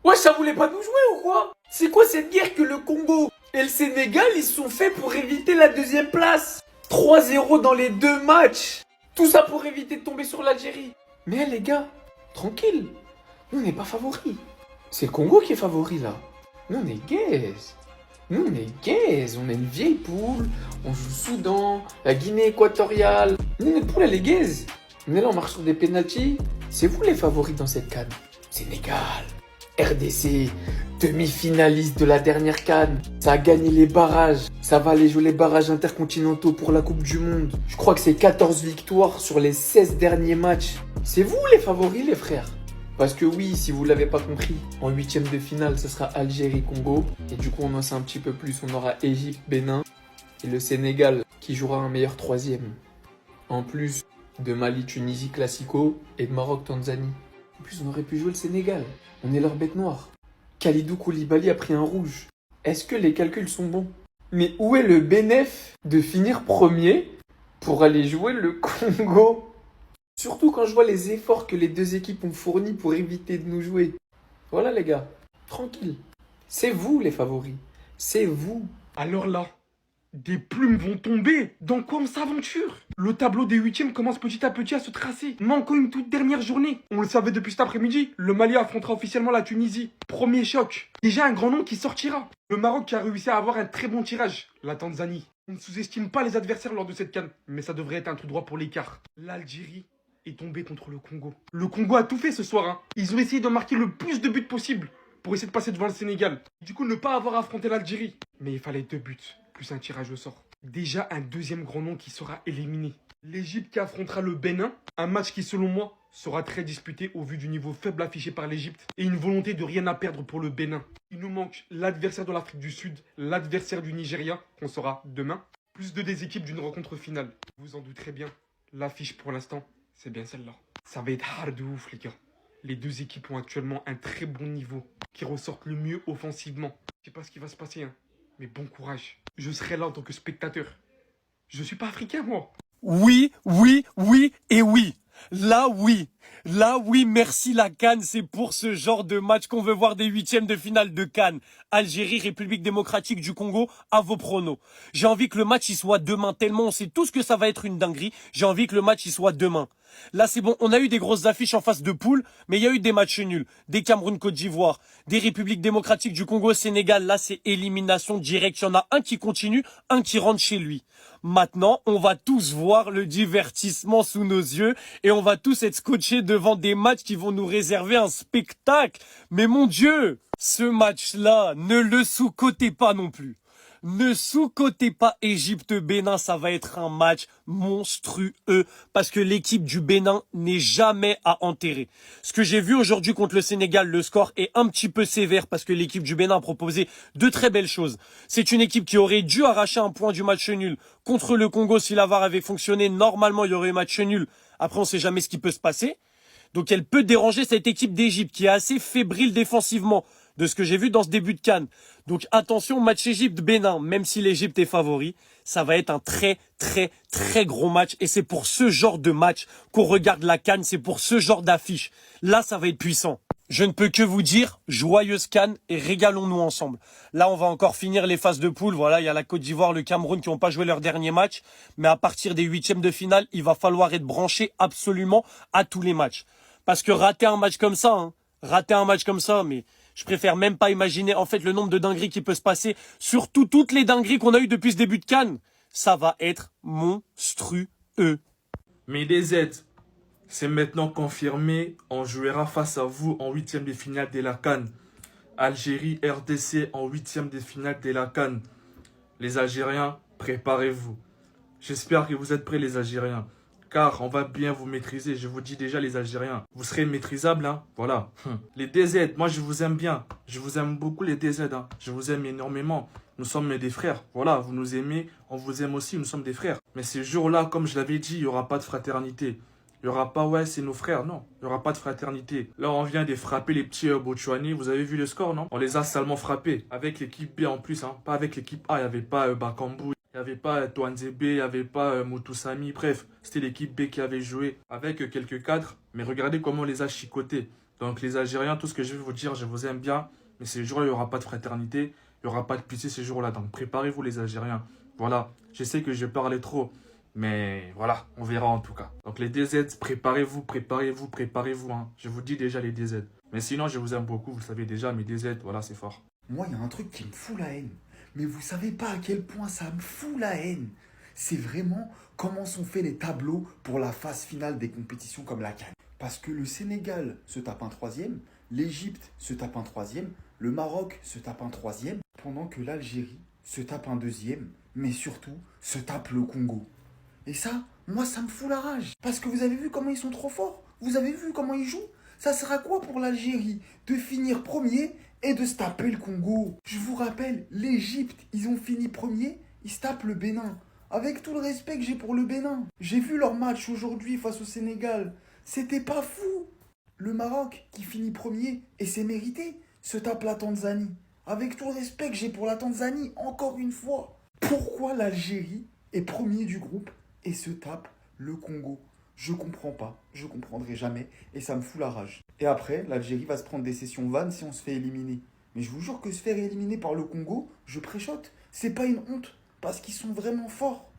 Ouais, ça voulait pas nous jouer ou quoi? C'est quoi cette guerre que le Congo et le Sénégal, ils se sont faits pour éviter la deuxième place? 3-0 dans les deux matchs. Tout ça pour éviter de tomber sur l'Algérie. Mais les gars, tranquille. Nous, on n'est pas favoris. C'est le Congo qui est favori là. Nous, on est gaze. Nous, on est gaze. On est une vieille poule. On joue Soudan, la Guinée équatoriale. Nous, notre poule, elle est gaze. On est là, on marche sur des pénaltys. C'est vous les favoris dans cette CAN. Sénégal, RDC, demi-finaliste de la dernière CAN. Ça a gagné les barrages. Ça va aller jouer les barrages intercontinentaux pour la Coupe du Monde. Je crois que c'est 14 victoires sur les 16 derniers matchs. C'est vous les favoris, les frères. Parce que oui, si vous ne l'avez pas compris, en huitième de finale, ce sera Algérie-Congo. Et du coup, on en sait un petit peu plus. On aura Égypte-Bénin et le Sénégal qui jouera un meilleur troisième. En plus de Mali-Tunisie Classico et de Maroc-Tanzanie. En plus, on aurait pu jouer le Sénégal. On est leur bête noire. Kalidou Koulibaly a pris un rouge. Est-ce que les calculs sont bons? Mais où est le bénéf de finir premier pour aller jouer le Congo? Surtout quand je vois les efforts que les deux équipes ont fournis pour éviter de nous jouer. Voilà les gars, tranquille. C'est vous les favoris. C'est vous. Alors là, des plumes vont tomber. Dans quoi on s'aventure? Le tableau des huitièmes commence petit à petit à se tracer. Manquant une toute dernière journée. On le savait depuis cet après-midi. Le Mali affrontera officiellement la Tunisie. Premier choc. Déjà un grand nom qui sortira. Le Maroc qui a réussi à avoir un très bon tirage. La Tanzanie. On ne sous-estime pas les adversaires lors de cette CAN. Mais ça devrait être un tout droit pour l'écart. L'Algérie est tombée contre le Congo. Le Congo a tout fait ce soir. Hein. Ils ont essayé de marquer le plus de buts possible pour essayer de passer devant le Sénégal. Du coup, ne pas avoir affronté l'Algérie. Mais il fallait 2 buts, plus un tirage au sort. Déjà un deuxième grand nom qui sera éliminé. L'Égypte qui affrontera le Bénin. Un match qui, selon moi, sera très disputé au vu du niveau faible affiché par l'Égypte et une volonté de rien à perdre pour le Bénin. Il nous manque l'adversaire de l'Afrique du Sud, l'adversaire du Nigeria, qu'on saura demain, plus de des équipes d'une rencontre finale. Vous en douterez bien, l'affiche pour l'instant, c'est bien celle-là. Ça va être hard de ouf, les gars. Les deux équipes ont actuellement un très bon niveau, qui ressortent le mieux offensivement. Je sais pas ce qui va se passer, hein, mais bon courage. Je serai là en tant que spectateur. Je suis pas africain, moi. Oui, oui, oui et oui. Là, oui. Là, oui, merci la CAN. C'est pour ce genre de match qu'on veut voir des huitièmes de finale de CAN. Algérie, République démocratique du Congo, à vos pronos. J'ai envie que le match y soit demain, tellement on sait tous que ça va être une dinguerie. J'ai envie que le match y soit demain. Là, c'est bon, on a eu des grosses affiches en face de poule, mais il y a eu des matchs nuls. Des Cameroun-Côte d'Ivoire, des Républiques démocratiques du Congo-Sénégal. Là, c'est élimination directe. Il y en a un qui continue, un qui rentre chez lui. Maintenant, on va tous voir le divertissement sous nos yeux et on va tous être scotchés devant des matchs qui vont nous réserver un spectacle. Mais mon Dieu, ce match-là, ne le sous-cotez pas non plus. Ne sous-cotez pas Égypte-Bénin, ça va être un match monstrueux parce que l'équipe du Bénin n'est jamais à enterrer. Ce que j'ai vu aujourd'hui contre le Sénégal, le score est un petit peu sévère parce que l'équipe du Bénin a proposé de très belles choses. C'est une équipe qui aurait dû arracher un point du match nul contre le Congo si la VAR avait fonctionné. Normalement, il y aurait eu match nul. Après, on ne sait jamais ce qui peut se passer. Donc, elle peut déranger cette équipe d'Égypte qui est assez fébrile défensivement de ce que j'ai vu dans ce début de CAN. Donc attention, match Égypte-Bénin, même si l'Égypte est favori, ça va être un très très très gros match et c'est pour ce genre de match qu'on regarde la CAN, c'est pour ce genre d'affiche. Là, ça va être puissant. Je ne peux que vous dire, joyeuse CAN et régalons-nous ensemble. Là, on va encore finir les phases de poule. Voilà, il y a la Côte d'Ivoire, le Cameroun qui n'ont pas joué leur dernier match. Mais à partir des huitièmes de finale, il va falloir être branché absolument à tous les matchs. Parce que rater un match comme ça, mais je préfère même pas imaginer en fait le nombre de dingueries qui peut se passer. Surtout toutes les dingueries qu'on a eues depuis ce début de CAN. Ça va être monstrueux. Mais DZ, c'est maintenant confirmé, on jouera face à vous en huitième de finale de la CAN. Algérie, RDC en huitième de finale de la CAN. Les Algériens, préparez-vous. J'espère que vous êtes prêts les Algériens. Car on va bien vous maîtriser, je vous dis déjà les Algériens. Vous serez maîtrisables, hein, voilà. Les DZ, moi je vous aime bien. Je vous aime beaucoup les DZ, hein. Je vous aime énormément. Nous sommes des frères, voilà, vous nous aimez, on vous aime aussi, nous sommes des frères. Mais ces jours-là, comme je l'avais dit, il n'y aura pas de fraternité. Il n'y aura pas, ouais, c'est nos frères, non. Il n'y aura pas de fraternité. Là, on vient de frapper les petits Botswanais. Vous avez vu le score, non? On les a salement frappés. Avec l'équipe B en plus, hein. Pas avec l'équipe A, il n'y avait pas Bakambu. Il n'y avait pas Touanzebe, il n'y avait pas Moutoussami. Bref, c'était l'équipe B qui avait joué avec quelques cadres. Mais regardez comment on les a chicotés. Donc les Algériens, tout ce que je vais vous dire, je vous aime bien. Mais ces jours-là, il n'y aura pas de fraternité. Il n'y aura pas de pitié ces jours-là. Donc préparez-vous les Algériens. Voilà, je sais que je parlais trop. Mais voilà, on verra en tout cas. Donc les DZ, préparez-vous, préparez-vous, préparez-vous. Hein. Je vous dis déjà les DZ. Mais sinon, je vous aime beaucoup, vous le savez déjà, mes DZ, voilà, c'est fort. Moi, il y a un truc qui me fout la haine. Mais vous savez pas à quel point ça me fout la haine. C'est vraiment comment sont faits les tableaux pour la phase finale des compétitions comme la CAN. Parce que le Sénégal se tape un troisième, l'Égypte se tape un troisième, le Maroc se tape un troisième, pendant que l'Algérie se tape un deuxième, mais surtout se tape le Congo. Et ça, moi, ça me fout la rage. Parce que vous avez vu comment ils sont trop forts. Vous avez vu comment ils jouent. Ça sera quoi pour l'Algérie de finir premier et de se taper le Congo? Je vous rappelle, l'Égypte, ils ont fini premier, ils se tapent le Bénin. Avec tout le respect que j'ai pour le Bénin. J'ai vu leur match aujourd'hui face au Sénégal. C'était pas fou. Le Maroc, qui finit premier, et c'est mérité, se tape la Tanzanie. Avec tout le respect que j'ai pour la Tanzanie, encore une fois. Pourquoi l'Algérie est premier du groupe et se tape le Congo? Je comprends pas, je comprendrai jamais et ça me fout la rage. Et après, l'Algérie va se prendre des sessions vannes si on se fait éliminer. Mais je vous jure que se faire éliminer par le Congo, je préchote. C'est pas une honte parce qu'ils sont vraiment forts.